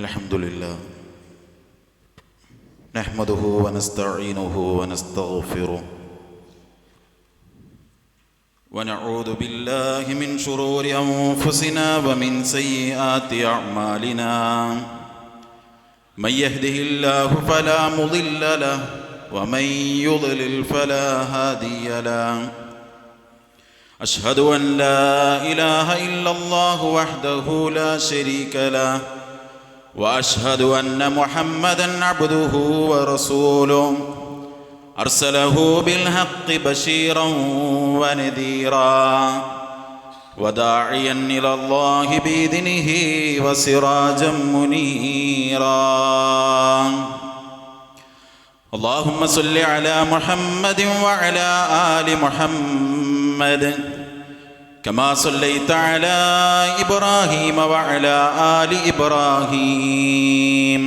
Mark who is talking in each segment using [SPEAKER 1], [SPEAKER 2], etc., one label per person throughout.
[SPEAKER 1] الحمد لله نحمده ونستعينه ونستغفره ونعوذ بالله من شرور أنفسنا ومن سيئات أعمالنا من يهده الله فلا مضل له ومن يضلل فلا هادي له أشهد أن لا إله إلا الله وحده لا شريك له وأشهد أن محمدًا عبده ورسوله أرسله بالحق بشيرا ونذيرا وداعيا إلى الله بإذنه وسراجا منيرا اللهم صل على محمد وعلى آل محمد كما صليت على إبراهيم وعلى آل إبراهيم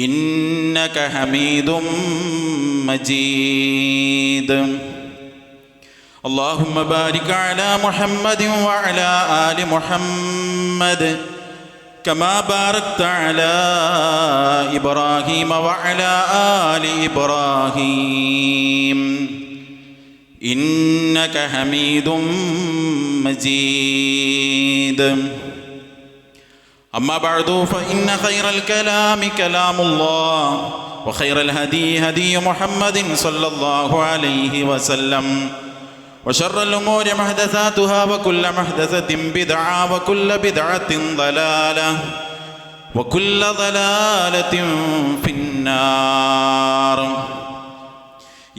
[SPEAKER 1] إنك حميد مجيد اللهم بارك على محمد وعلى آل محمد كما باركت على إبراهيم وعلى آل إبراهيم إنك حميد مجيد أما بعد فإن خير الكلام كلام الله وخير الهدي هدي محمد صلى الله عليه وسلم وشر الأمور محدثاتها وكل محدثة بدعة وكل بدعة ضلالة وكل ضلالة في النار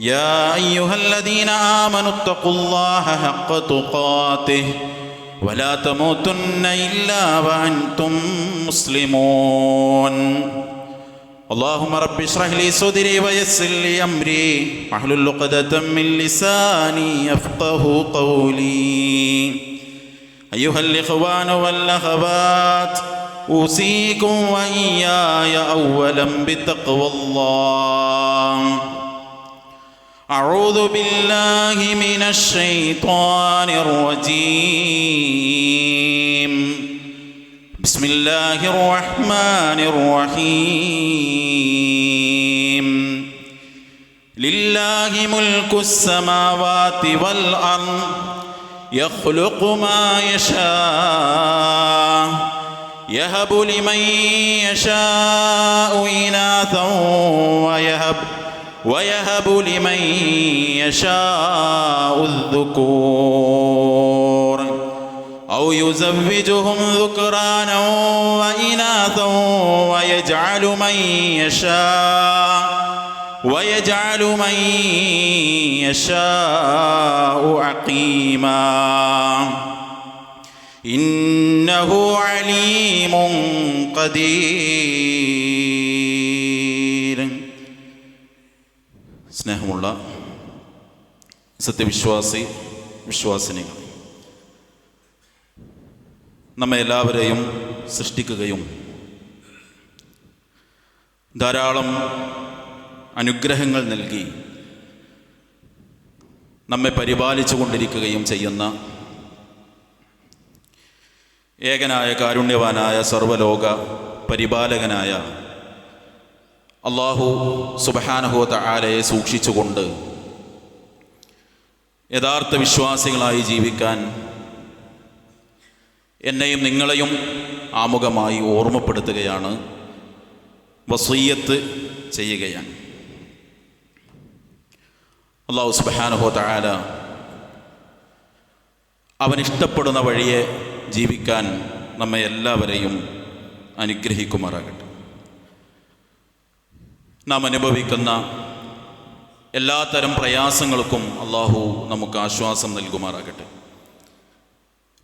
[SPEAKER 1] يا أيها الذين آمنوا اتقوا الله حق تقاته ولا تموتن إلا وأنتم مسلمون اللهم رب اشرح لي صدري ويسر لي أمري واحلل عقدة من لساني يفقهوا قولي أيها الإخوان والأخوات أوصيكم وإياي أولا بتقوى الله أعوذ بالله من الشيطان الرجيم بسم الله الرحمن الرحيم لله ملك السماوات والأرض يخلق ما يشاء يهب لمن يشاء إناثا ويهب لمن يشاء الذكور أو يزوجهم ذكرانا وإناثا ويجعل من يشاء عقيما إنه عليم قدير. സ്നേഹമുള്ള വിശ്വാസിനികൾ, നമ്മെ എല്ലാവരെയും സൃഷ്ടിക്കുകയും ധാരാളം അനുഗ്രഹങ്ങൾ നൽകി നമ്മെ പരിപാലിച്ചു കൊണ്ടിരിക്കുകയും ചെയ്യുന്ന ഏകനായ കാരുണ്യവാനായ സർവ്വലോക പരിപാലകനായ അല്ലാഹു സുബ്ഹാനഹു വ തആലയെ സൂക്ഷിച്ചുകൊണ്ട് യഥാർത്ഥ വിശ്വാസികളായി ജീവിക്കാൻ എന്നെയും നിങ്ങളെയും ആമുഖമായി ഓർമ്മപ്പെടുത്തുകയാണ്, വസിയ്യത്ത് ചെയ്യുകയാണ്. അല്ലാഹു സുബ്ഹാനഹു വ തആല അവനിഷ്ടപ്പെടുന്ന വഴിയെ ജീവിക്കാൻ നമ്മെ എല്ലാവരെയും അനുഗ്രഹിക്കുമാറാകട്ടെ. നാം അനുഭവിക്കുന്ന എല്ലാത്തരം പ്രയാസങ്ങൾക്കും അല്ലാഹു നമുക്ക് ആശ്വാസം നൽകുമാറാകട്ടെ.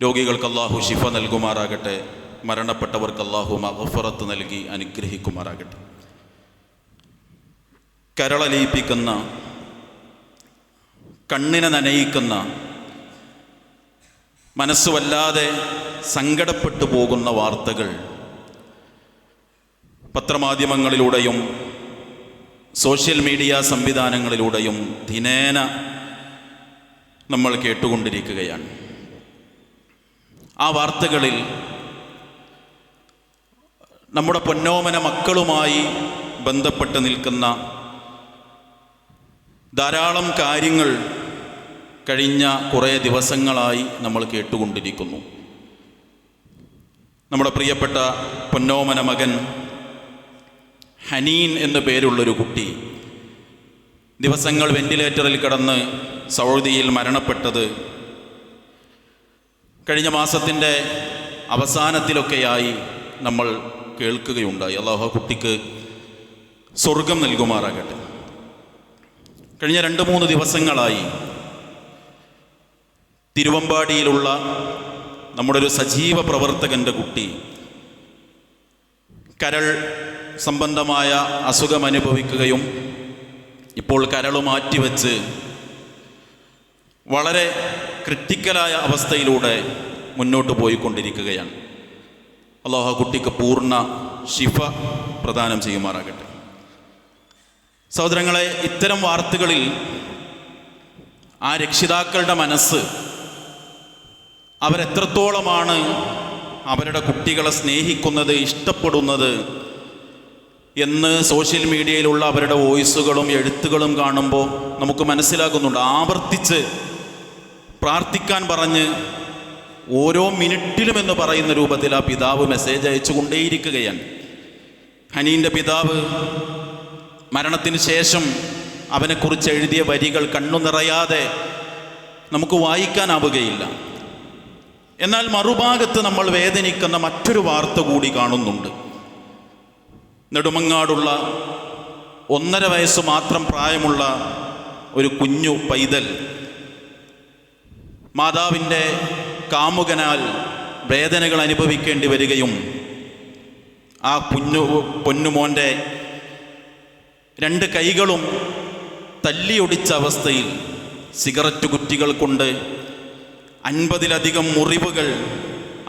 [SPEAKER 1] രോഗികൾക്ക് അല്ലാഹു ശിഫ നൽകുമാറാകട്ടെ. മരണപ്പെട്ടവർക്ക് അല്ലാഹു മഗ്ഫിറത്ത് നൽകി അനുഗ്രഹിക്കുമാറാകട്ടെ. കരളലിയിപ്പിക്കുന്ന, കണ്ണിനെ നനയിക്കുന്ന, മനസ്സ് വല്ലാതെ സങ്കടപ്പെട്ടു പോകുന്ന വാർത്തകൾ പത്രമാധ്യമങ്ങളിലൂടെയും സോഷ്യൽ മീഡിയ സംവിധാനങ്ങളിലൂടെയും ദിനേന നമ്മൾ കേട്ടുകൊണ്ടിരിക്കുകയാണ്. ആ വാർത്തകളിൽ നമ്മുടെ പൊന്നോമന മക്കളുമായി ബന്ധപ്പെട്ട് നിൽക്കുന്ന ധാരാളം കാര്യങ്ങൾ കഴിഞ്ഞ കുറേ ദിവസങ്ങളായി നമ്മൾ കേട്ടുകൊണ്ടിരിക്കുന്നു. നമ്മുടെ പ്രിയപ്പെട്ട പൊന്നോമന മകൻ ഹനീൻ എന്നു പേരുള്ളൊരു കുട്ടി ദിവസങ്ങൾ വെന്റിലേറ്ററിൽ കിടന്ന് സൗദിയിൽ മരണപ്പെട്ടത് കഴിഞ്ഞ മാസത്തിൻ്റെ അവസാനത്തിലൊക്കെയായി നമ്മൾ കേൾക്കുകയുണ്ടായി. അല്ലാഹു ആ കുട്ടിക്ക് സ്വർഗം നൽകുമാറാകട്ടെ. കഴിഞ്ഞ 2-3 ദിവസങ്ങളായി തിരുവമ്പാടിയിലുള്ള നമ്മുടെ ഒരു സജീവ പ്രവർത്തകൻ്റെ കുട്ടി കരൾ സംബന്ധമായ അസുഖം അനുഭവിക്കുകയും ഇപ്പോൾ കരൾ മാറ്റിവെച്ച് വളരെ ക്രിട്ടിക്കലായ അവസ്ഥയിലൂടെ മുന്നോട്ട് പോയിക്കൊണ്ടിരിക്കുകയാണ്. അല്ലാഹു കുട്ടിക്ക് പൂർണ്ണ ശിഫ പ്രദാനം ചെയ്യുമാറാകട്ടെ. സഹോദരങ്ങളെ, ഇത്തരം വാർത്തകളിൽ ആ രക്ഷിതാക്കളുടെ മനസ്സ് അവരെത്രത്തോളമാണ് അവരുടെ കുട്ടികളെ സ്നേഹിക്കുന്നത്, ഇഷ്ടപ്പെടുന്നത് എന്ന് സോഷ്യൽ മീഡിയയിലുള്ള അവരുടെ വോയിസുകളും എഴുത്തുകളും കാണുമ്പോൾ നമുക്ക് മനസ്സിലാകുന്നുണ്ട്. ആവർത്തിച്ച് പ്രാർത്ഥിക്കാൻ പറഞ്ഞ് ഓരോ മിനിറ്റിലും എന്ന് പറയുന്ന രൂപത്തിൽ ആ പിതാവ് മെസ്സേജ് അയച്ചു കൊണ്ടേയിരിക്കുകയാണ്. ഹനീൻ്റെ പിതാവ് മരണത്തിന് ശേഷം അവനെക്കുറിച്ച് എഴുതിയ വരികൾ കണ്ണു നിറയാതെ നമുക്ക് വായിക്കാനാവുകയില്ല. എന്നാൽ മറുഭാഗത്ത് നമ്മൾ വേദനിക്കുന്ന മറ്റൊരു വാർത്ത കൂടി കാണുന്നുണ്ട്. നെടുമങ്ങാടുള്ള 1.5 വയസ്സ് മാത്രം പ്രായമുള്ള ഒരു കുഞ്ഞു പൈതൽ മാതാവിൻ്റെ കാമുകനാൽ വേദനകൾ അനുഭവിക്കേണ്ടി വരികയും ആ പൊന്നുമോൻ്റെ 2 കൈകളും തല്ലിയൊടിച്ച അവസ്ഥയിൽ സിഗരറ്റ് കുറ്റികൾ കൊണ്ട് 50-ലധികം മുറിവുകൾ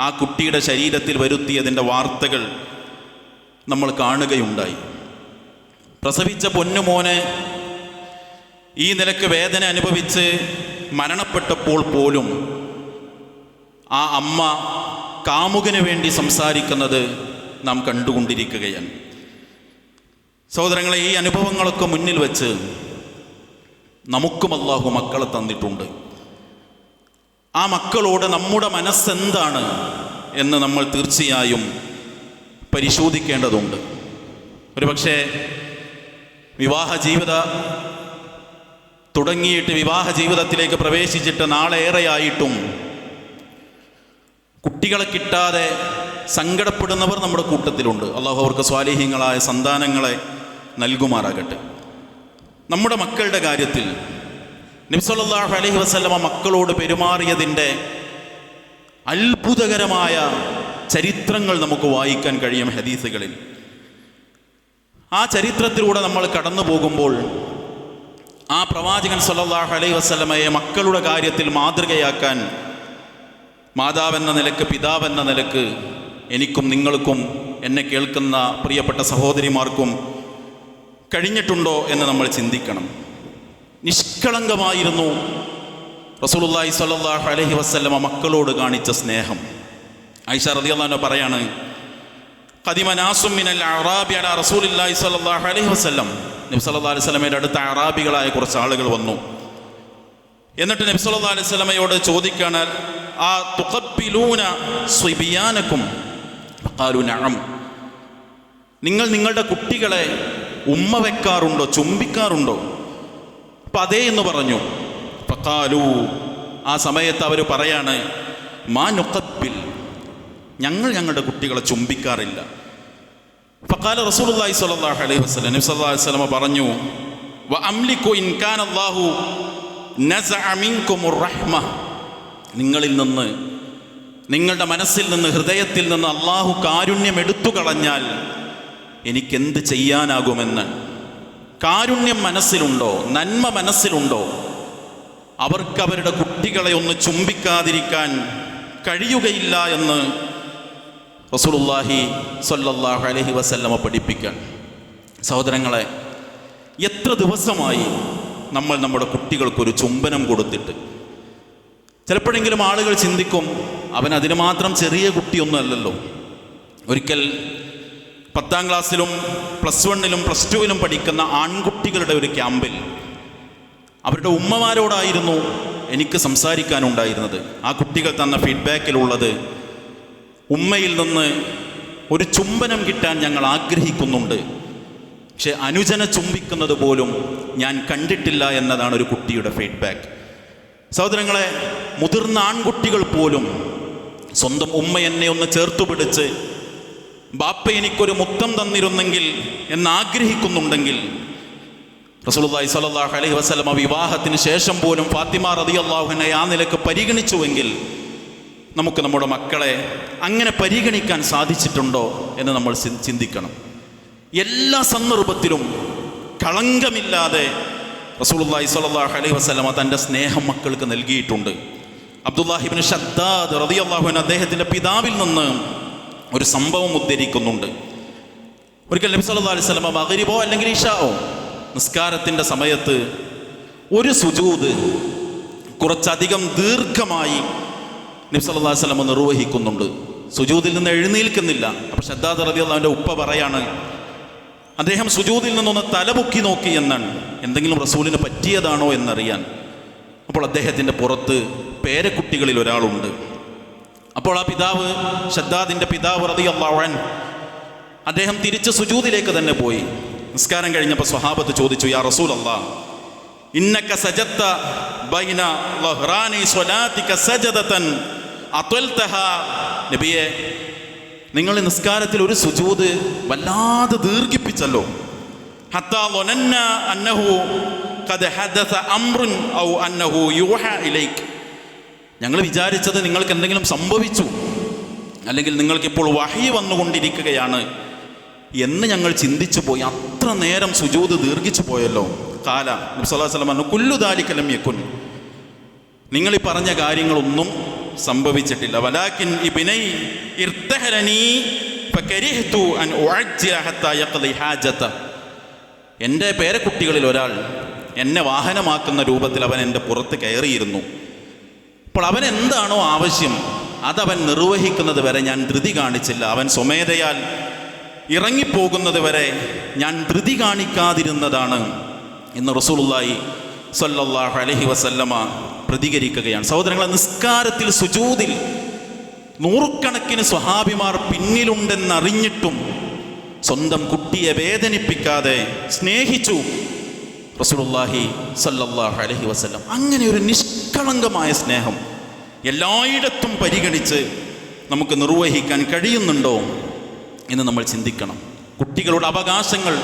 [SPEAKER 1] ആ കുട്ടിയുടെ ശരീരത്തിൽ വരുത്തിയതിൻ്റെ വാർത്തകൾ നമ്മൾ കാണുകയുണ്ടായി. പ്രസവിച്ച പൊന്നുമോന് ഈ നിലക്ക് വേദന അനുഭവിച്ച് മരണപ്പെട്ടപ്പോൾ പോലും ആ അമ്മ കാമുകന് വേണ്ടി സംസാരിക്കുന്നത് നാം കണ്ടുകൊണ്ടിരിക്കുകയാണ്. സഹോദരങ്ങളെ, ഈ അനുഭവങ്ങളൊക്കെ മുന്നിൽ വെച്ച് നമുക്കും അല്ലാഹു മക്കളെ തന്നിട്ടുണ്ട്. ആ മക്കളോട് നമ്മുടെ മനസ്സെന്താണ് എന്ന് നമ്മൾ തീർച്ചയായും പരിശോധിക്കേണ്ടതുണ്ട്. ഒരുപക്ഷെ വിവാഹ ജീവിതത്തിലേക്ക് പ്രവേശിച്ചിട്ട് നാളേറെയായിട്ടും കുട്ടികളെ കിട്ടാതെ സങ്കടപ്പെടുന്നവർ നമ്മുടെ കൂട്ടത്തിലുണ്ട്. അല്ലാഹു അവർക്ക് സ്വാലിഹീങ്ങളായ സന്താനങ്ങളെ നൽകുമാറാകട്ടെ. നമ്മുടെ മക്കളുടെ കാര്യത്തിൽ നബി സല്ലല്ലാഹു അലൈഹി വസല്ലമ മക്കളോട് പെരുമാറിയതിൻ്റെ അത്ഭുതകരമായ ചരിത്രങ്ങൾ നമുക്ക് വായിക്കാൻ കഴിയും ഹദീസുകളിൽ. ആ ചരിത്രത്തിലൂടെ നമ്മൾ കടന്നു പോകുമ്പോൾ ആ പ്രവാചകൻ സല്ലല്ലാഹു അലൈഹി വസല്ലമയെ മക്കളുടെ കാര്യത്തിൽ മാതൃകയാക്കാൻ മാതാവെന്ന നിലക്ക്, പിതാവെന്ന നിലക്ക് എനിക്കും നിങ്ങൾക്കും എന്നെ കേൾക്കുന്ന പ്രിയപ്പെട്ട സഹോദരിമാർക്കും കഴിഞ്ഞിട്ടുണ്ടോ എന്ന് നമ്മൾ ചിന്തിക്കണം. നിഷ്കളങ്കമായിരുന്നു റസൂലുള്ളാഹി സ്വല്ലല്ലാഹു അലൈഹി വസല്ലമ മക്കളോട് കാണിച്ച സ്നേഹം. ആയിഷ റളിയല്ലാഹു അൻഹ പറയാണ്, ഖദിമ നാസും മിനൽ അഅറാബി അലാ റസൂലില്ലാഹി സ്വല്ലല്ലാഹു അലൈഹി വസല്ലം. നബി സല്ലല്ലാഹു അലൈഹി വസല്ലമയുടെ അടുത്ത അറാബികളായ കുറച്ച് ആളുകൾ വന്നു. എന്നിട്ട് നബി സല്ലല്ലാഹു അലൈഹി വസല്ലമയോട് ചോദിക്കാണ്, ആ തുഖബ്ബിലൂന സ്വിബിയാനക്കും? ഖാലു നഅം. നിങ്ങൾ നിങ്ങളുടെ കുട്ടികളെ ഉമ്മ വെക്കാറുണ്ടോ, ചുംബിക്കാറുണ്ടോ? അപ്പം അതേ എന്ന് പറഞ്ഞു. ഫഖാലു, ആ സമയത്ത് അവർ പറയാണ്, മാ നുഖബ്ബിൽ, ഞങ്ങൾ ഞങ്ങളുടെ കുട്ടികളെ ചുംബിക്കാറില്ല. ഫഖാല റസൂലുള്ളാഹി സ്വല്ലല്ലാഹു അലൈഹി വസല്ലം, നബി സല്ലല്ലാഹു അലൈഹി വസല്ലം പറഞ്ഞു, വ അംലികു ഇൻ കാന അല്ലാഹു നസഅ മിൻകുമുർ റഹ്മ, നിങ്ങളിൽ നിന്ന്, നിങ്ങളുടെ മനസ്സിൽ നിന്ന്, ഹൃദയത്തിൽ നിന്ന് അല്ലാഹു കാരുണ്യം എടുത്തു കളഞ്ഞാൽ എനിക്കെന്ത് ചെയ്യാനാകുമെന്ന്. കാരുണ്യം മനസ്സിലുണ്ടോ, നന്മ മനസ്സിലുണ്ടോ, അവർക്ക് അവരുടെ കുട്ടികളെ ഒന്ന് ചുംബിക്കാതിരിക്കാൻ കഴിയുകയില്ല എന്ന് റസൂലുള്ളാഹി സ്വല്ലല്ലാഹു അലൈഹി വസല്ലമ പഠിപ്പിക്കാൻ. സഹോദരങ്ങളെ, എത്ര ദിവസമായി നമ്മൾ നമ്മുടെ കുട്ടികൾക്കൊരു ചുംബനം കൊടുത്തിട്ട്? ചിലപ്പോഴെങ്കിലും ആളുകൾ ചിന്തിക്കും, അവൻ അതിന് മാത്രം ചെറിയ കുട്ടിയൊന്നും അല്ലല്ലോ. ഒരിക്കൽ 10ാം ക്ലാസ്സിലും +1-ലും +2-ലും പഠിക്കുന്ന ആൺകുട്ടികളുടെ ഒരു ക്യാമ്പിൽ അവരുടെ ഉമ്മമാരോടായിരുന്നു എനിക്ക് സംസാരിക്കാനുണ്ടായിരുന്നത്. ആ കുട്ടികൾ തന്ന ഫീഡ്ബാക്കിലുള്ളത്, ഉമ്മയിൽ നിന്ന് ഒരു ചുംബനം കിട്ടാൻ ഞങ്ങൾ ആഗ്രഹിക്കുന്നുണ്ട്, പക്ഷെ അനുജനെ ചുംബിക്കുന്നത് പോലും ഞാൻ കണ്ടിട്ടില്ല എന്നതാണ് ഒരു കുട്ടിയുടെ ഫീഡ്ബാക്ക്. സഹോദരങ്ങളെ, മുതിർന്ന ആൺകുട്ടികൾ പോലും സ്വന്തം ഉമ്മ എന്നെ ഒന്ന് ചേർത്തു പിടിച്ച് ബാപ്പ എനിക്കൊരു മുത്തം തന്നിരുന്നെങ്കിൽ എന്നാഗ്രഹിക്കുന്നുണ്ടെങ്കിൽ, റസൂലുള്ളാഹി സ്വല്ലല്ലാഹു അലൈഹി വസല്ലമ വിവാഹത്തിന് ശേഷം പോലും ഫാത്തിമ റളിയല്ലാഹു അൻഹയെ ആ നിലക്ക് പരിഗണിച്ചുവെങ്കിൽ നമുക്ക് നമ്മുടെ മക്കളെ അങ്ങനെ പരിഗണിക്കാൻ സാധിച്ചിട്ടുണ്ടോ എന്ന് നമ്മൾ ചിന്തിക്കണം. എല്ലാ സന്ദർഭത്തിലും കളങ്കമില്ലാതെ റസൂലുള്ളാഹി സ്വല്ലല്ലാഹു അലൈഹി വസല്ലമ തൻ്റെ സ്നേഹം മക്കൾക്ക് നൽകിയിട്ടുണ്ട്. അബ്ദുല്ലാഹി ഇബ്നു ഷദ്ദാദ് റളിയല്ലാഹു അൻഹു അദ്ദേഹത്തിൻ്റെ പിതാവിൽ നിന്ന് ഒരു സംഭവം ഉദ്ധരിക്കുന്നുണ്ട്. ഒരിക്കൽ നബി സല്ലല്ലാഹു അലൈഹി വസല്ലമ മഗ്രിബോ അല്ലെങ്കിൽ ഇശാഓ നിസ്കാരത്തിൻ്റെ സമയത്ത് ഒരു സുജൂദ് കുറച്ചധികം ദീർഘമായി നബി സല്ലല്ലാഹു അലൈഹി വസല്ലമ നിർവഹിക്കുന്നുണ്ട്. സുജൂദിൽ നിന്ന് എഴുന്നേൽക്കുന്നില്ല. അപ്പോൾ ഷദ്ദാദ് റളിയല്ലാഹു അൻഹുവിൻ്റെ ഉപ്പ പറയാണ്, അദ്ദേഹം സുജൂദിൽ നിന്നൊന്ന് തലപൊക്കി നോക്കി എന്നാണ്, എന്തെങ്കിലും റസൂലിന് പറ്റിയതാണോ എന്നറിയാൻ. അപ്പോൾ അദ്ദേഹത്തിൻ്റെ പുറത്ത് പേരക്കുട്ടികളിൽ ഒരാളുണ്ട്. അപ്പോൾ ആ പിതാവ്, ഷദ്ദാദിൻ്റെ പിതാവ് റളിയല്ലാഹു അൻഹു, അദ്ദേഹം തിരിച്ച് സുജൂദിലേക്ക് തന്നെ പോയി. നിസ്കാരം കഴിഞ്ഞപ്പോൾ സ്വഹാബത്ത് ചോദിച്ചു, യാ റസൂലല്ലാഹ്, ഇന്നക സജദ്ത ബൈന ലഹ്റാനി സ്വലാത്തിക സജദതൻ അത്വൽതഹാ. നബിയെ, നിങ്ങൾ നിസ്കാരത്തിൽ ഒരു സുജൂദ് വല്ലാതെ ദീർഘിപ്പിച്ചല്ലോ. ഹത്താ ലനന്ന അന്നഹു ഖദ് ഹദസ അംറുൻ ഔ അന്നഹു യൂഹാ ഇലൈക്. ഞങ്ങൾ വിചാരിച്ചത് നിങ്ങൾക്ക് എന്തെങ്കിലും സംഭവിച്ചു, അല്ലെങ്കിൽ നിങ്ങൾക്കിപ്പോൾ വഹി വന്നുകൊണ്ടിരിക്കുകയാണ് എന്ന് ഞങ്ങൾ ചിന്തിച്ചു പോയി. അത്ര നേരം സുജൂദ് ദീർഘിച്ചു പോയല്ലോ. ഖാല, നബി സല്ലല്ലാഹു അലൈഹി വസല്ലം പറഞ്ഞു, കുല്ലു ദാലിക ലം യകുൻ. നിങ്ങൾ ഈ പറഞ്ഞ കാര്യങ്ങളൊന്നും സംഭവിച്ചിട്ടില്ല. വലാകിൻ ഇബ്നൈ ഇർതഹലനി ഫകരിഹ്തു അൻ ഉഅജ്ജില ഹത്താ യഖ്ദി ഹാജത. എൻ്റെ പേരക്കുട്ടികളിൽ ഒരാൾ എന്നെ വാഹനമാക്കുന്ന രൂപത്തിൽ അവൻ എൻ്റെ പുറത്ത് കയറിയിരുന്നു. അപ്പോൾ അവൻ എന്താണോ ആവശ്യം അതവൻ നിർവഹിക്കുന്നത് വരെ ഞാൻ ധൃതി കാണിച്ചില്ല. അവൻ സ്വമേധയാൽ ഇറങ്ങിപ്പോകുന്നത് വരെ ഞാൻ ധൃതി കാണിക്കാതിരുന്നതാണ് എന്ന് റസൂലുള്ളാഹി സ്വല്ലല്ലാഹു അലൈഹി വസല്ലമ പ്രതികരിക്കുകയാണ്. സഹോദരങ്ങളെ, നിസ്കാരത്തിൽ സുജൂദിൽ നൂറുകണക്കിന് സ്വഹാബിമാർ പിന്നിലുണ്ടെന്നറിഞ്ഞിട്ടും സ്വന്തം കുട്ടിയെ വേദനിപ്പിക്കാതെ സ്നേഹിച്ചു റസൂലുള്ളാഹി സ്വല്ലല്ലാഹു അലൈഹി വസല്ലം. അങ്ങനെ ഒരു നിഷ്കളങ്കമായ സ്നേഹം എല്ലായിടത്തും പരിഗണിച്ച് നമുക്ക് നിർവഹിക്കാൻ കഴിയുന്നുണ്ടോ എന്ന് നമ്മൾ ചിന്തിക്കണം. കുട്ടികളുടെ അവകാശങ്ങൾ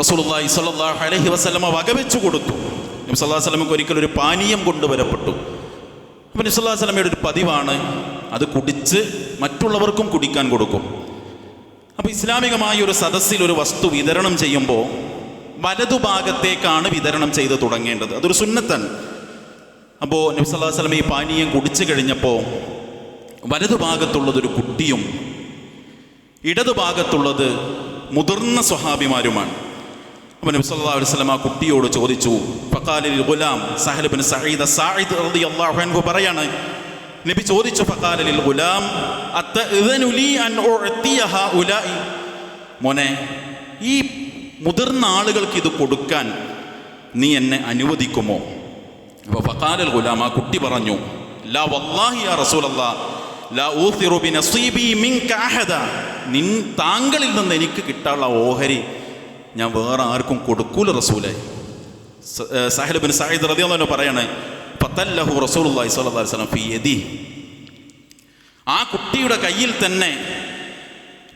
[SPEAKER 1] റസൂലുള്ളാഹി സ്വല്ലല്ലാഹു അലൈഹി വസല്ലമ വകവെച്ചു കൊടുത്തു. നബി സല്ലല്ലാഹു അലൈഹി വസല്ലമക്ക് ഒരിക്കൽ ഒരു പാനീയം കൊണ്ടുവരപ്പെട്ടു. അപ്പോൾ നബി സല്ലല്ലാഹു അലൈഹി വസല്ലമയുടെ ഒരു പതിവാണ് അത് കുടിച്ച് മറ്റുള്ളവർക്കും കുടിക്കാൻ കൊടുക്കും. അപ്പോൾ ഇസ്ലാമികമായ ഒരു സദസ്സിൽ ഒരു വസ്തു വിതരണം ചെയ്യുമ്പോൾ വലതുഭാഗത്തേക്കാണ് വിതരണം ചെയ്ത് തുടങ്ങേണ്ടത്. അതൊരു സുന്നത്താണ്. അപ്പോൾ നബി സല്ലല്ലാഹു അലൈഹി വസല്ലം ഈ പാനീയം കുടിച്ചു കഴിഞ്ഞപ്പോൾ വലതുഭാഗത്തുള്ളതൊരു കുട്ടിയും ഇടതുഭാഗത്തുള്ളത് മുതിർന്ന സ്വഹാബിമാരുമാണ്. അപ്പോൾ നബി സല്ലല്ലാഹു അലൈഹി വസല്ലം ആ കുട്ടിയോട് ചോദിച്ചു. ഫഖാലിൽ ഗുലാം, സഹൽ ഇബ്നു സഈദ് സാഇദ് റളിയല്ലാഹു അൻഹു പറയാണ്, നബി ചോദിച്ചു, ഫഖാലിൽ ഗുലാം അത്തഇദനു ലീ അൻ ഉഅതിയ ഹഉലാഇ. മോനെ, ഈ മുതിർന്ന ആളുകൾക്ക് ഇത് കൊടുക്കാൻ നീ എന്നെ അനുവദിക്കുമോ? അപ്പോൾ ഫഖാലിൽ ഗുലാം, ആ കുട്ടി പറഞ്ഞു, ലാ വല്ലാഹി യാ റസൂലല്ലാഹ് ലാ ഊസിറു ബിനസീബി മിൻക അഹദ. താങ്കളിൽ നിന്ന് എനിക്ക് കിട്ടാനുള്ള ഓഹരി ഞാൻ വേറെ ആർക്കും കൊടുക്കൂല റസൂലേ. സഹൽ ഇബ്നു സഈദ് റളിയല്ലാഹു അൻഹു പറയാണ്, ഫതല്ലഹു റസൂലുള്ളാഹി സ്വല്ലല്ലാഹു അലൈഹി വസല്ലം ഫീ യദി. ആ കുട്ടിയുടെ കയ്യിൽ തന്നെ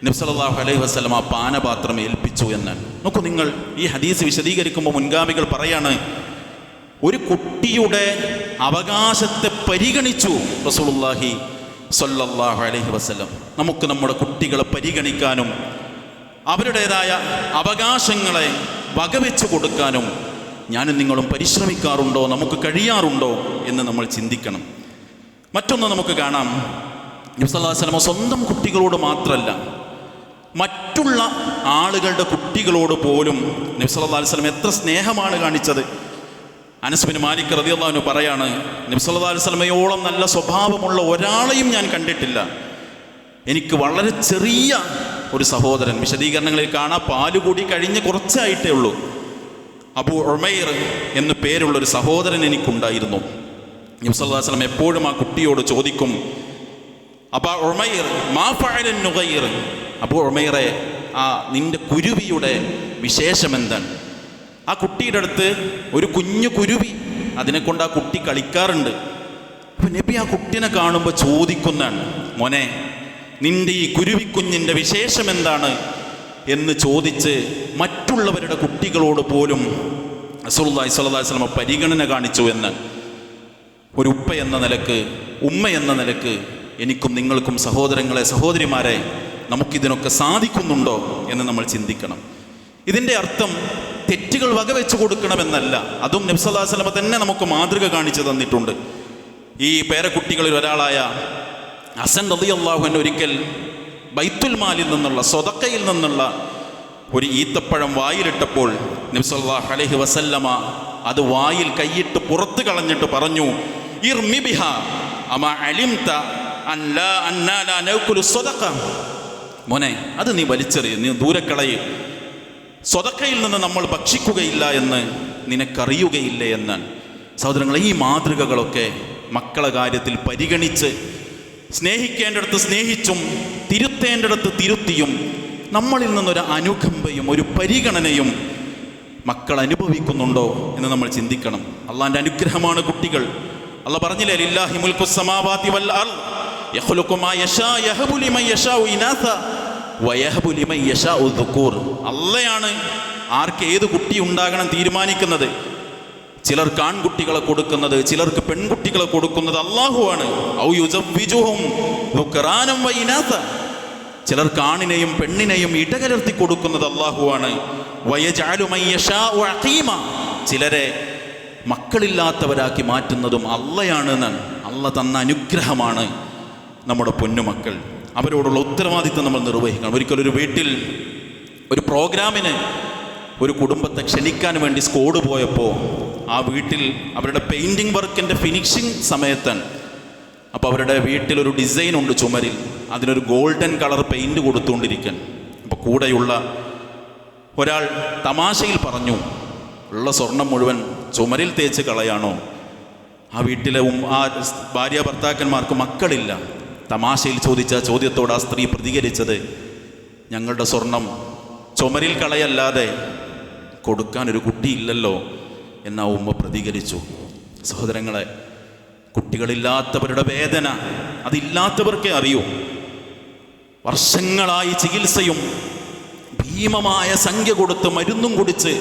[SPEAKER 1] നബി സല്ലല്ലാഹു അലൈഹി വസല്ലം ആ പാനപാത്രം ഏൽപ്പിച്ചു എന്നാണ്. നോക്കൂ, നിങ്ങൾ ഈ ഹദീസ് വിശദീകരിക്കുമ്പോൾ മുൻഗാമികൾ പറയാണ്, ഒരു കുട്ടിയുടെ അവകാശത്തെ പരിഗണിച്ചു റസൂലുള്ളാഹി സ്വല്ലല്ലാഹു അലൈഹി വസല്ലം. നമുക്ക് നമ്മുടെ കുട്ടികളെ പരിഗണിക്കാനും അവരുടേതായ അവകാശങ്ങളെ വകവെച്ചു കൊടുക്കാനും ഞാനും നിങ്ങളും പരിശ്രമിക്കാറുണ്ടോ, നമുക്ക് കഴിയാറുണ്ടോ എന്ന് നമ്മൾ ചിന്തിക്കണം. മറ്റൊന്ന് നമുക്ക് കാണാം, നബി സല്ലല്ലാഹു അലൈഹി വസല്ലം സ്വന്തം കുട്ടികളോട് മാത്രമല്ല മറ്റുള്ള ആളുകളുടെ കുട്ടികളോട് പോലും നബി സല്ലല്ലാഹു അലൈഹി വസല്ലം എത്ര സ്നേഹമാണ് കാണിച്ചത്. അനസ് ബിൻ മാലിക് റളിയല്ലാഹു അൻഹു പറയാണ്, നബി സല്ലല്ലാഹു അലൈഹി വസല്ലമയോളം നല്ല സ്വഭാവമുള്ള ഒരാളെയും ഞാൻ കണ്ടിട്ടില്ല. എനിക്ക് വളരെ ചെറിയ ഒരു സഹോദരൻ, വിശദീകരണങ്ങളിൽ കാണാൻ പാലുകൂടി കഴിഞ്ഞ് കുറച്ചായിട്ടേ ഉള്ളൂ, അബൂ ഉമൈർ എന്നു പേരുള്ളൊരു സഹോദരൻ എനിക്കുണ്ടായിരുന്നു. നബി സല്ലല്ലാഹു അലൈഹി വസല്ലം എപ്പോഴും ആ കുട്ടിയോട് ചോദിക്കും, അബൂ ഉമൈർ മാ ഫഅല നുഗൈർ, അബൂ ഉമൈറെ ആ നിന്റെ കുരുവിയുടെ വിശേഷം എന്താണ്? ആ കുട്ടിയുടെ അടുത്ത് ഒരു കുഞ്ഞു കുരുവി, അതിനെക്കൊണ്ട് ആ കുട്ടി കളിക്കാറുണ്ട്. അപ്പം നബി ആ കുട്ടീനെ കാണുമ്പോൾ ചോദിക്കുന്നതാണ്, മോനെ നിന്റെ ഈ കുരുവിക്കുഞ്ഞിൻ്റെ വിശേഷം എന്താണ് എന്ന് ചോദിച്ച് മറ്റുള്ളവരുടെ കുട്ടികളോട് പോലും റസൂലുള്ളാഹി സ്വല്ലല്ലാഹു അലൈഹി വസല്ലം പരിഗണന കാണിച്ചു എന്ന് ഒരു ഉപ്പ എന്ന നിലക്ക്, ഉമ്മ എന്ന നിലക്ക് എനിക്കും നിങ്ങൾക്കും സഹോദരങ്ങളെ സഹോദരിമാരെ നമുക്കിതിനൊക്കെ സാധിക്കുന്നുണ്ടോ എന്ന് നമ്മൾ ചിന്തിക്കണം. ഇതിൻ്റെ അർത്ഥം തെറ്റുകൾ വകവെച്ചു കൊടുക്കണമെന്നല്ല. അതും നബി സല്ലല്ലാഹു അലൈഹി വസല്ലം തന്നെ നമുക്ക് മാതൃക കാണിച്ചു തന്നിട്ടുണ്ട്. ഈ പേരക്കുട്ടികളിൽ ഒരാളായ ഹസൻ റളിയല്ലാഹു അൻഹു ഒരിക്കൽ ബൈത്തുൽ മാലിൽ നിന്നുള്ള സ്വതക്കയിൽ നിന്നുള്ള ഒരു ഈത്തപ്പഴം വായിലിട്ടപ്പോൾ നബി സല്ലല്ലാഹു അലൈഹി വസല്ലമ അത് വായിൽ കൈയിട്ട് പുറത്ത് കളഞ്ഞിട്ട് പറഞ്ഞു, ഇർമി ബിഹാ അമാ അലിംത അൻ ലാ അന്നാ ലാ നഅകുലു സ്വതഖ, മോനെ അത് നീ വലിച്ചെറിയ, നീ ദൂരക്കളയ്, സ്വതക്കയിൽ നിന്ന് നമ്മൾ ഭക്ഷിക്കുകയില്ല എന്ന് നിനക്കറിയുകയില്ലേ എന്നാണ്. സഹോദരങ്ങളെ, ഈ മാതൃകകളൊക്കെ മക്കളെ കാര്യത്തിൽ പരിഗണിച്ച് സ്നേഹിക്കേണ്ടിടത്ത് സ്നേഹിച്ചും തിരുത്തേണ്ടിടത്ത് തിരുത്തിയും നമ്മളിൽ നിന്നൊരു അനുകമ്പയും ഒരു പരിഗണനയും മക്കൾ അനുഭവിക്കുന്നുണ്ടോ എന്ന് നമ്മൾ ചിന്തിക്കണം. അള്ളാൻ്റെ അനുഗ്രഹമാണ് കുട്ടികൾ. അള്ളാഹ് പറഞ്ഞില്ലേ, ലില്ലാഹി മുൽക്കു സമാവാതി വൽ അർദ് യഖ്ലുഖു മാ യശാ യഹബു ലിമൻ യശാഉ ഇനാസ വയഹബു ലിമൻ യശാഉ ദുകൂർ. അള്ളയാണ് ആർക്ക് ഏത് കുട്ടി ഉണ്ടാകണം തീരുമാനിക്കുന്നത്. ചിലർക്ക് ആൺകുട്ടികളെ കൊടുക്കുന്നത്, ചിലർക്ക് പെൺകുട്ടികളെ കൊടുക്കുന്നത് അള്ളാഹുവാണ്. ഔ യുസവ്വിജുഹും ദുക്റാനം വഇനാസ, ചിലർക്ക് ആണിനെയും പെണ്ണിനെയും ഇടകലർത്തി കൊടുക്കുന്നത് അള്ളാഹുവാണ്. വയജഅലു മൻ യശാഉ അഖീമ, ചിലരെ മക്കളില്ലാത്തവരാക്കി മാറ്റുന്നതും അള്ളയാണ് എന്നാണ്. അള്ള തന്ന അനുഗ്രഹമാണ് നമ്മുടെ പൊന്നുമക്കൾ. അവരോടുള്ള ഉത്തരവാദിത്വം നമ്മൾ നിർവഹിക്കണം. ഒരിക്കലൊരു വീട്ടിൽ ഒരു പ്രോഗ്രാമിന് ഒരു കുടുംബത്തെ ക്ഷണിക്കാൻ വേണ്ടി സ്കോഡ് പോയപ്പോൾ ആ വീട്ടിൽ അവരുടെ പെയിൻറ്റിങ് വർക്കിൻ്റെ ഫിനിഷിങ് സമയത്താണ്. അപ്പോൾ അവരുടെ വീട്ടിലൊരു ഡിസൈൻ ഉണ്ട് ചുമരിൽ, അതിനൊരു ഗോൾഡൻ കളർ പെയിൻറ്റ് കൊടുത്തുകൊണ്ടിരിക്കാൻ. അപ്പോൾ കൂടെയുള്ള ഒരാൾ തമാശയിൽ പറഞ്ഞു, ഉള്ള സ്വർണം മുഴുവൻ ചുമരിൽ തേച്ച് കളയാണോ? ആ വീട്ടിലെ ആ ഭാര്യ ഭർത്താക്കന്മാർക്ക് മക്കളില്ല. തമാശയിൽ ചോദിച്ച ചോദ്യത്തോട് ആ സ്ത്രീ പ്രതികരിച്ചത്, ഞങ്ങളുടെ സ്വർണം ചുമരിൽ കളയല്ലാതെ കൊടുക്കാനൊരു കുട്ടിയില്ലല്ലോ എന്ന ഉമ്മ പ്രതികരിച്ചു. സഹോദരങ്ങളെ, കുട്ടികളില്ലാത്തവരുടെ വേദന അതില്ലാത്തവർക്കേ അറിയൂ. വർഷങ്ങളായി ചികിത്സയും ഭീമമായ സംഖ്യ കൊടുത്ത് മരുന്നും കുടിച്ച്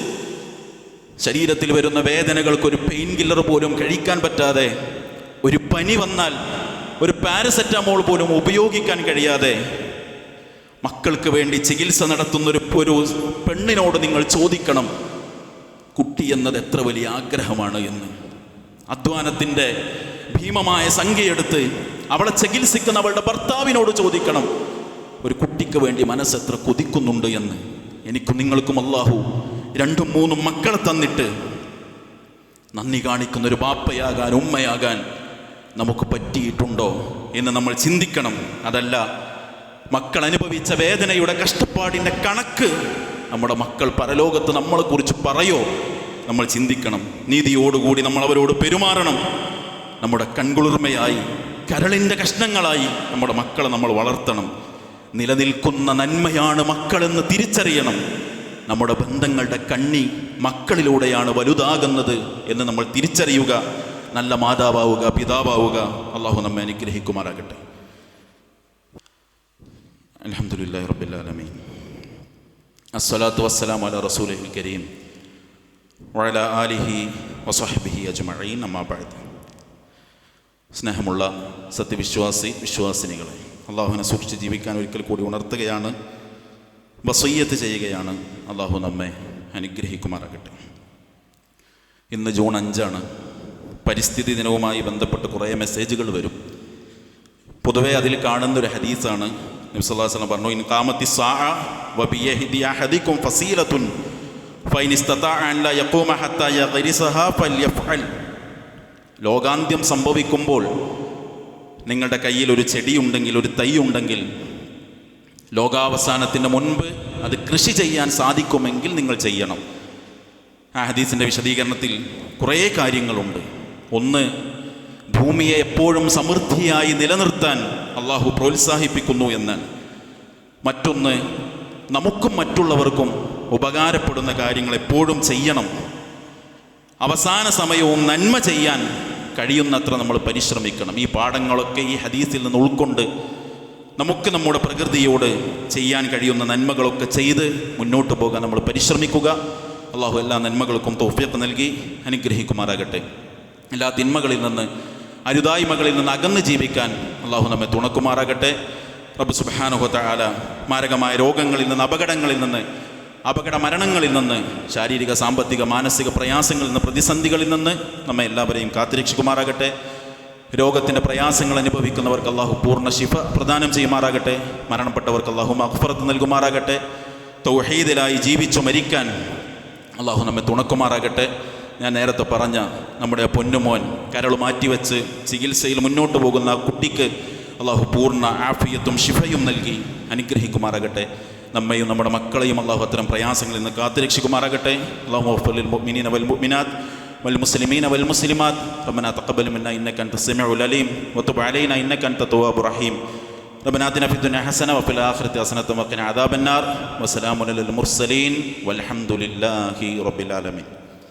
[SPEAKER 1] ശരീരത്തിൽ വരുന്ന വേദനകൾക്കൊരു പെയിൻ കില്ലർ പോലും കഴിക്കാൻ പറ്റാതെ, ഒരു പനി വന്നാൽ ഒരു പാരസെറ്റമോൾ പോലും ഉപയോഗിക്കാൻ കഴിയാതെ മക്കൾക്ക് വേണ്ടി ചികിത്സ നടത്തുന്നൊരു പെണ്ണിനോട് നിങ്ങൾ ചോദിക്കണം, കുട്ടി എന്നത് എത്ര വലിയ ആഗ്രഹമാണ് എന്ന്. അധ്വാനത്തിൻ്റെ ഭീമമായ സംഖ്യയെടുത്ത് അവളെ ചികിത്സിക്കുന്ന അവളുടെ ഭർത്താവിനോട് ചോദിക്കണം, ഒരു കുട്ടിക്ക് വേണ്ടി മനസ്സെത്ര കൊതിക്കുന്നുണ്ട് എന്ന്. എനിക്കും നിങ്ങൾക്കും അല്ലാഹു 2-3 മക്കളെ തന്നിട്ട് നന്ദി കാണിക്കുന്നൊരു ബാപ്പയാകാൻ, ഉമ്മയാകാൻ നമുക്ക് പറ്റിയിട്ടുണ്ടോ എന്ന് നമ്മൾ ചിന്തിക്കണം. അതല്ല, മക്കൾ അനുഭവിച്ച വേദനയുടെ കഷ്ടപ്പാടിൻ്റെ കണക്ക് നമ്മുടെ മക്കൾ പരലോകത്ത് നമ്മളെക്കുറിച്ച് പറയോ നമ്മൾ ചിന്തിക്കണം. നീതിയോടുകൂടി നമ്മൾ അവരോട് പെരുമാറണം. നമ്മുടെ കൺകുളിർമയായി, കരളിൻ്റെ കഷ്ണങ്ങളായി നമ്മുടെ മക്കളെ നമ്മൾ വളർത്തണം. നിലനിൽക്കുന്ന നന്മയാണ് മക്കളെന്ന് തിരിച്ചറിയണം. നമ്മുടെ ബന്ധങ്ങളുടെ കണ്ണി മക്കളിലൂടെയാണ് വലുതാകുന്നത് എന്ന് നമ്മൾ തിരിച്ചറിയുക. നല്ല മാതാവാവുക, പിതാവാവുക. അള്ളാഹു നമ്മെ അനുഗ്രഹിക്കുമാറാകട്ടെ. അൽഹംദുലില്ലാഹി റബ്ബിൽ ആലമീൻ. അസ്സലാത്തു വസ്സലാമു അലാ റസൂലിഹിൽ കരീം വഅലാ ആലിഹി വസഹ്ബിഹി അജ്മഈൻ. അമ്മാ ബഅദ്. സ്നേഹമുള്ള വിശ്വാസിനികളെ, അള്ളാഹുവിനെ സൂക്ഷിച്ച് ജീവിക്കാൻ ഒരിക്കൽ കൂടി ഉണർത്തുകയാണ്, വസിയ്യത്ത് ചെയ്യുകയാണ്. അള്ളാഹു നമ്മെ അനുഗ്രഹിക്കുമാറാകട്ടെ. ഇന്ന് ജൂൺ 5 പരിസ്ഥിതി ദിനവുമായി ബന്ധപ്പെട്ട് കുറേ മെസ്സേജുകൾ വരും. പൊതുവേ അതിൽ കാണുന്നൊരു ഹദീസാണ്. നബി സല്ലല്ലാഹു അലൈഹി വസല്ലം പറഞ്ഞു, ഇൻ ഖാമത്തി സാഅ വബിയഹ്ദി അഹദികും ഫസീലത്തുൻ ഫൈൻ ഇസ്തതാഅ അൻ ലാ യഖൂമ ഹത്താ യഗ്രിസഹാ ഫൽയഫ്അൽ. ലോകാന്ത്യം സംഭവിക്കുമ്പോൾ നിങ്ങളുടെ കയ്യിൽ ഒരു ചെടിയുണ്ടെങ്കിൽ, ഒരു തൈ ഉണ്ടെങ്കിൽ ലോകാവസാനത്തിന് മുൻപ് അത് കൃഷി ചെയ്യാൻ സാധിക്കുമെങ്കിൽ നിങ്ങൾ ചെയ്യണം. ആ ഹദീസിൻ്റെ വിശദീകരണത്തിൽ കുറേ കാര്യങ്ങളുണ്ട്. ഒന്ന്, ഭൂമിയെ എപ്പോഴും സമൃദ്ധിയായി നിലനിർത്താൻ അള്ളാഹു പ്രോത്സാഹിപ്പിക്കുന്നു എന്ന്. മറ്റൊന്ന്, നമുക്കും മറ്റുള്ളവർക്കും ഉപകാരപ്പെടുന്ന കാര്യങ്ങൾ എപ്പോഴും ചെയ്യണം. അവസാന സമയവും നന്മ ചെയ്യാൻ കഴിയുന്നത്ര നമ്മൾ പരിശ്രമിക്കണം. ഈ പാഠങ്ങളൊക്കെ ഈ ഹദീസിൽ നിന്ന് ഉൾക്കൊണ്ട് നമുക്ക് നമ്മുടെ പ്രകൃതിയോട് ചെയ്യാൻ കഴിയുന്ന നന്മകളൊക്കെ ചെയ്ത് മുന്നോട്ട് പോകാൻ നമ്മൾ പരിശ്രമിക്കുക. അള്ളാഹു എല്ലാ നന്മകൾക്കും തൗഫീഖ് നൽകി അനുഗ്രഹിക്കുമാറാകട്ടെ. എല്ലാ തിന്മകളിൽ നിന്ന്, അരുതായ്മകളിൽ നിന്ന് അകന്ന് ജീവിക്കാൻ അള്ളാഹു നമ്മെ തുണക്കുമാറാകട്ടെ. റബ്ബ് സുബ്ഹാനഹു വ തആല മാരകമായ രോഗങ്ങളിൽ നിന്ന്, അപകടങ്ങളിൽ നിന്ന്, അപകട മരണങ്ങളിൽ നിന്ന്, ശാരീരിക, സാമ്പത്തിക, മാനസിക പ്രയാസങ്ങളിൽ നിന്ന്, പ്രതിസന്ധികളിൽ നിന്ന് നമ്മെ എല്ലാവരെയും കാത്തുരക്ഷിക്കുമാറാകട്ടെ. രോഗത്തിൻ്റെ പ്രയാസങ്ങൾ അനുഭവിക്കുന്നവർക്ക് അള്ളാഹു പൂർണ്ണ ശിഫ പ്രദാനം ചെയ്യുമാറാകട്ടെ. മരണപ്പെട്ടവർക്ക് അള്ളാഹു മഗ്ഫിറത്ത് നൽകുമാറാകട്ടെ. തൗഹീദിലായി ജീവിച്ചു മരിക്കാൻ അള്ളാഹു നമ്മെ തുണക്കുമാറാകട്ടെ. ഞാൻ നേരത്തെ പറഞ്ഞ നമ്മുടെ പൊന്നുമോൻ കരൾ മാറ്റിവെച്ച് ചികിത്സയിൽ മുന്നോട്ട് പോകുന്ന കുട്ടിക്ക് അള്ളാഹു പൂർണ്ണ ആഫിയത്തും ശിഫയും നൽകി അനുഗ്രഹിക്കുമാറാകട്ടെ. നമ്മയും നമ്മുടെ മക്കളെയും അള്ളാഹു അത്തരം പ്രയാസങ്ങളിൽ നിന്ന് കാത്തുരക്ഷിക്കുമാറാകട്ടെ. അല്ലാഹു ഗഫിർ ലിൽ മുഅ്മിനീന വൽ മുഅ്മിനാത്ത് വൽ മുസ്ലിമീന വൽ മുസ്ലിമാത്ത് റബ്ബനാ തഖബ്ബൽ മിന്നാ ഇന്നക അൻത സമീഉൽ അലീം വതുബ് അലൈനാ ഇന്നക അൻത തവ്വാബുർ റഹീം. റബ്ബനാ ആതിനാ ഫിദ് ദുനിയാ ഹസന വഫിൽ ആഖിറതി ഹസനത വഖിനാ അദാബന്നാർ. വസ്സലാമു അലൽ മുർസലീൻ വൽഹംദുലില്ലാഹി റബ്ബിൽ ആലമീൻ.